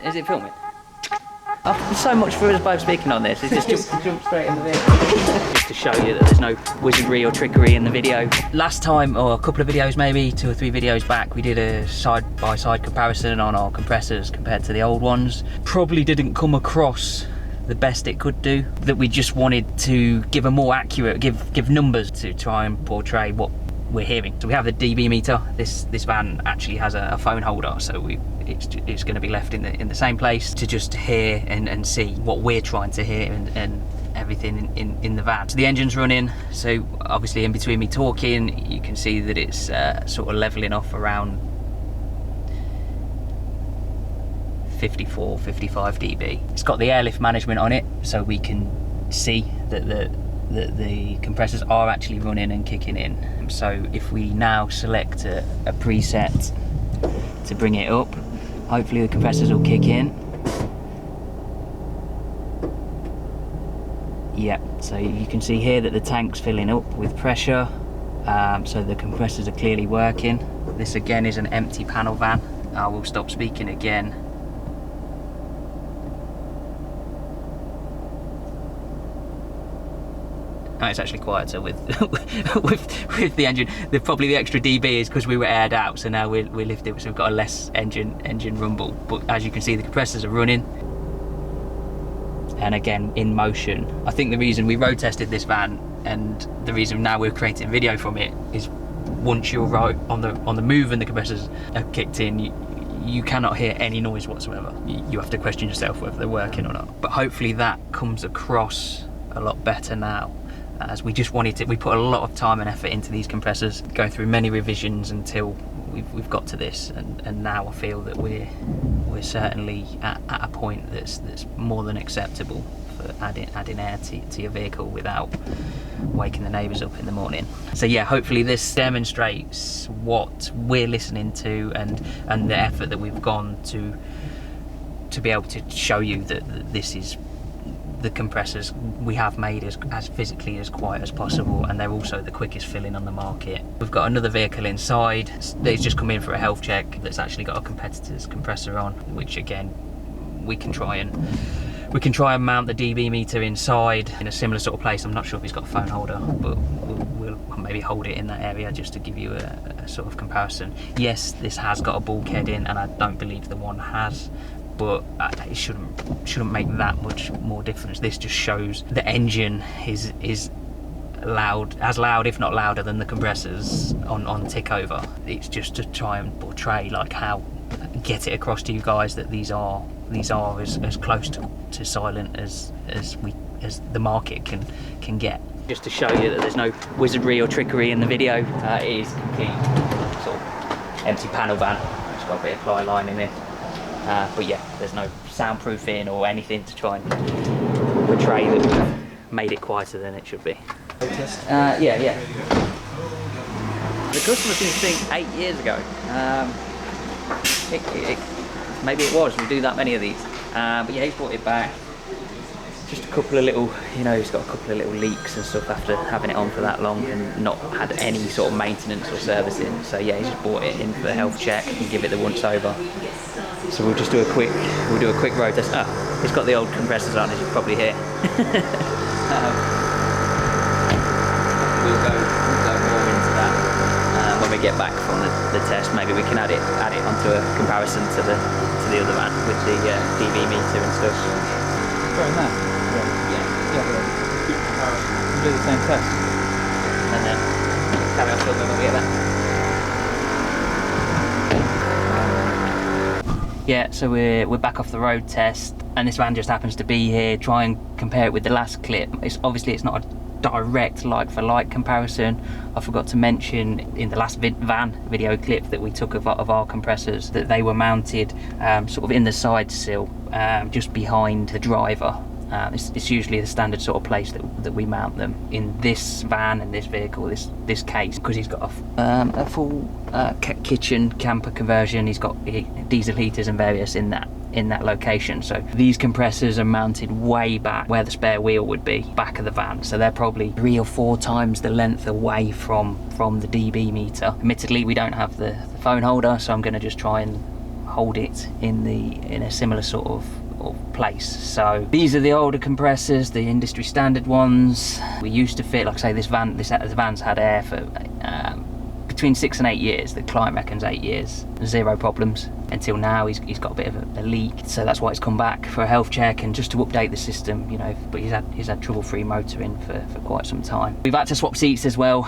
Is it filming? Oh, so much for us both speaking on this. It just jump straight in the video. Just to show you that there's no wizardry or trickery in the video. Last time, or a couple of videos maybe, 2 or 3 videos back, we did a side-by-side comparison on our compressors compared to the old ones. Probably didn't come across the best it could do. That we just wanted to give a more accurate, give numbers to try and portray what we're hearing. So we have the dB meter. This van actually has a phone holder, so it's going to be left in the same place to just hear and see what we're trying to hear and everything in the van. So the engine's running, so obviously in between me talking you can see that it's sort of leveling off around 54, 55 dB. It's got the airlift management on it, so we can see that the compressors are actually running and kicking in. So if we now select a preset to bring it up, hopefully the compressors will kick in. Yep, so you can see here that the tank's filling up with pressure, so the compressors are clearly working. This again is an empty panel van. I will stop speaking again. Oh, it's actually quieter with with the engine. Probably the extra dB is because we were aired out, so now we're lifted, so we've got a less engine rumble. But as you can see, the compressors are running, and again in motion. I think the reason we road tested this van, and the reason now we're creating video from it, is once you're on the move and the compressors are kicked in, you cannot hear any noise whatsoever. You have to question yourself whether they're working or not. But hopefully that comes across a lot better now, as we just wanted to. We put a lot of time and effort into these compressors, going through many revisions until we've got to this, and now I feel that we're certainly at a point that's more than acceptable for adding air to your vehicle without waking the neighbours up in the morning. So yeah, hopefully this demonstrates what we're listening to and the effort that we've gone to be able to show you that this is the compressors we have made as physically as quiet as possible, and they're also the quickest filling on the market. We've got another vehicle inside that's just come in for a health check that's actually got a competitor's compressor on, which again we can try and mount the dB meter inside in a similar sort of place. I'm not sure if he's got a phone holder, but we'll maybe hold it in that area just to give you a sort of comparison. Yes, this has got a bulkhead in, and I don't believe the one has, but it shouldn't make that much more difference. This just shows the engine is loud, as loud if not louder than the compressors on tick over. It's just to try and portray like how, get it across to you guys that these are as close to silent as the market can get. Just to show you that there's no wizardry or trickery in the video. It is complete sort of empty panel van. It's got a bit of ply line in it. But yeah, there's no soundproofing or anything to try and portray that we've made it quieter than it should be. Yeah. The customer seems to think 8 years ago. Maybe it was, we do that many of these. But yeah, he's brought it back. Just a couple of little, he's got a couple of little leaks and stuff after having it on for that long and not had any sort of maintenance or servicing. So yeah, he's just brought it in for the health check and give it the once over. So we'll do a quick road test. Oh, it's got the old compressors on, as you can probably hear. We'll go more into that when we get back from the test. Maybe we can add it onto a comparison to the other van with the dB meter and stuff. Going there? Yeah. We'll do the same test. And then carry on filming when we get there. Yeah, so we're back off the road test, and this van just happens to be here. Try and compare it with the last clip. It's not a direct like-for-like comparison. I forgot to mention in the last van video clip that we took of our compressors that they were mounted sort of in the side sill, just behind the driver. It's usually the standard sort of place that we mount them. In this van and this vehicle, this case, because he's got a full kitchen camper conversion, he's got diesel heaters and various in that location. So these compressors are mounted way back where the spare wheel would be, back of the van. So they're probably 3 or 4 times the length away from the dB meter. Admittedly, we don't have the phone holder, so I'm going to just try and hold it in a similar sort of place. So these are the older compressors, the industry standard ones. We used to fit, like I say, the van's had air for between 6 and 8 years. The client reckons 8 years, 0 problems until now. He's got a bit of a leak, so that's why he's come back for a health check and just to update the system, you know. But he's had trouble-free motoring for quite some time. We've had to swap seats as well.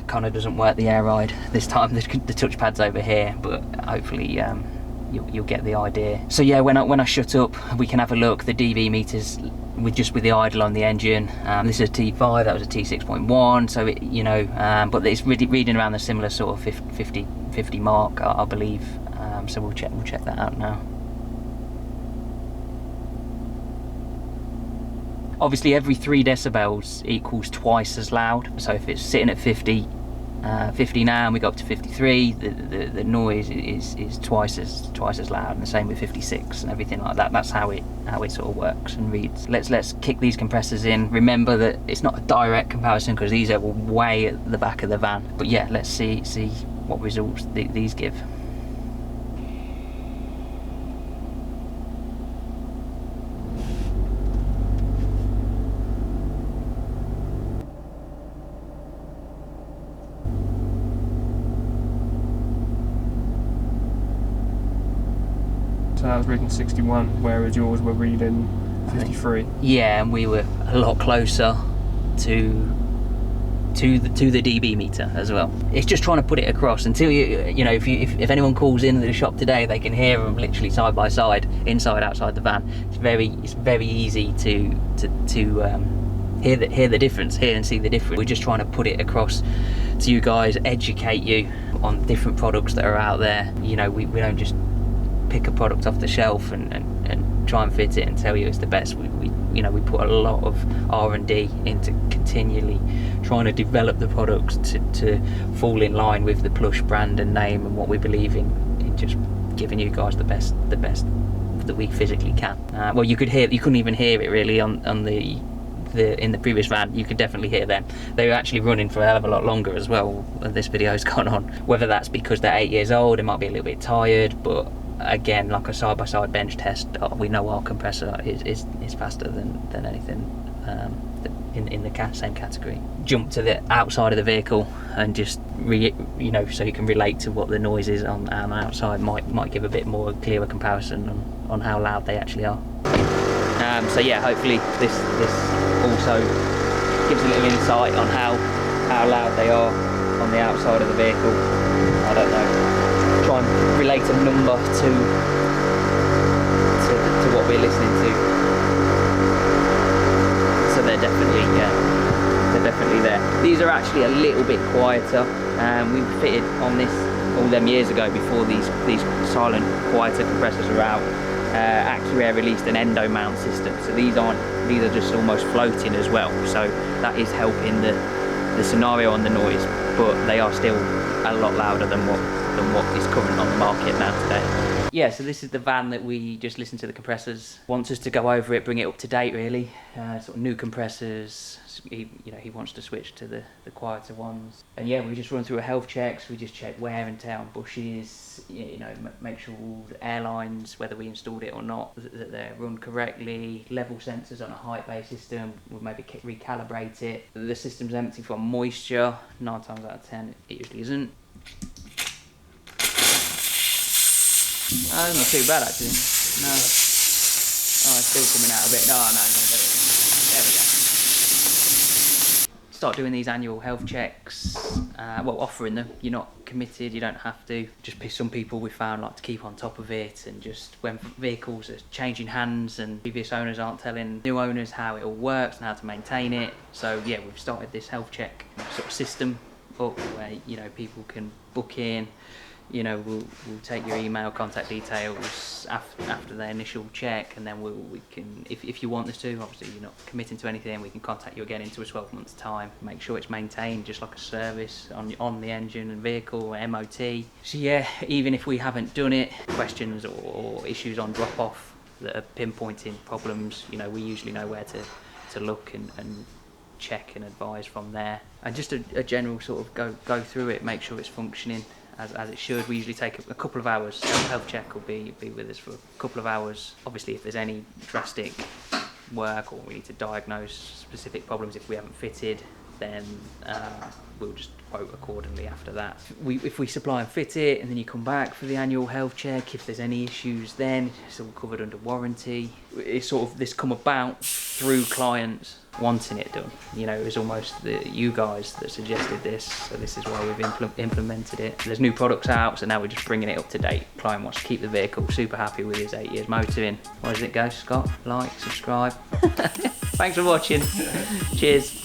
Kind of doesn't work the air ride this time. The touchpad's over here, but hopefully you'll get the idea. So yeah, when I shut up, we can have a look. The dB meters with the idle on the engine. This is a T5, that was a T6.1, so it, you know, but it's really reading around the similar sort of 50 mark, I believe. So we'll check that out now. Obviously, every 3 decibels equals twice as loud. So if it's sitting at 50 now and we go up to 53, the noise is twice as loud, and the same with 56 and everything like that. That's how it sort of works and reads. Let's kick these compressors in. Remember that it's not a direct comparison because these are way at the back of the van, but yeah, let's see what results these give. So that was reading 61, whereas yours were reading 53. Yeah, and we were a lot closer to the dB meter as well. It's just trying to put it across until you know, if anyone calls in the shop today, they can hear them literally side by side, inside outside the van. It's very easy to hear the difference, hear and see the difference. We're just trying to put it across to you guys, educate you on different products that are out there. You know, we don't just pick a product off the shelf and try and fit it and tell you it's the best. We put a lot of R&D into continually trying to develop the products to fall in line with the Plush brand and name and what we believe in just giving you guys the best that we physically can. Well, you couldn't even hear it really on the in the previous van. You could definitely hear them. They were actually running for a hell of a lot longer as well when this video's gone on. Whether that's because they're 8 years old, they might be a little bit tired, but again, like a side-by-side bench test, we know our compressor is faster than anything in the same category. Jump to the outside of the vehicle and just so you can relate to what the noise is on the outside. Might give a bit more clearer comparison on how loud they actually are. So yeah, hopefully this also gives a little insight on how loud they are on the outside of the vehicle. I don't know. Try and relate a number to what we're listening to. So they're definitely there. These are actually a little bit quieter. We fitted on this all them years ago before these silent, quieter compressors are out. AccuAir released an endo mount system, so these are just almost floating as well. So that is helping the scenario on the noise, but they are still a lot louder than what is current on the market now today. Yeah, so this is the van that we just listened to the compressors. Wants us to go over it, bring it up to date really. Sort of new compressors. He wants to switch to the quieter ones. And yeah, we just run through a health checks. We just check wear and tear on bushes. Make sure all the airlines, whether we installed it or not, that they're run correctly. Level sensors on a height-based system. We'll maybe recalibrate it. The system's empty from moisture. 9 times out of 10, it usually isn't. Oh, that's not too bad actually. No. Oh, it's still coming out a bit. No, there we go. Start doing these annual health checks. Well, offering them. You're not committed, you don't have to. Just some people we found like to keep on top of it, and just when vehicles are changing hands and previous owners aren't telling new owners how it all works and how to maintain it. So yeah, we've started this health check sort of system up where people can book in. We'll take your email, contact details after the initial check, and then we can, if you want us to, obviously you're not committing to anything, we can contact you again into a 12 months time, make sure it's maintained just like a service on the engine and vehicle, or MOT. So yeah, even if we haven't done it, questions or issues on drop off that are pinpointing problems, we usually know where to look and check and advise from there, and just a general sort of go through it, make sure it's functioning. as it should. We usually take a couple of hours, so health check will be with us for a couple of hours. Obviously if there's any drastic work or we need to diagnose specific problems if we haven't fitted, then we'll just quote accordingly after that. If we supply and fit it, and then you come back for the annual health check, if there's any issues then, it's all covered under warranty. It's sort of this come about through clients wanting it done. You know, it was almost you guys that suggested this, so this is why we've implemented it. There's new products out, so now we're just bringing it up to date. Client wants to keep the vehicle, super happy with his 8 years motoring. Where does it go, Scott? Like, subscribe. Thanks for watching. Cheers.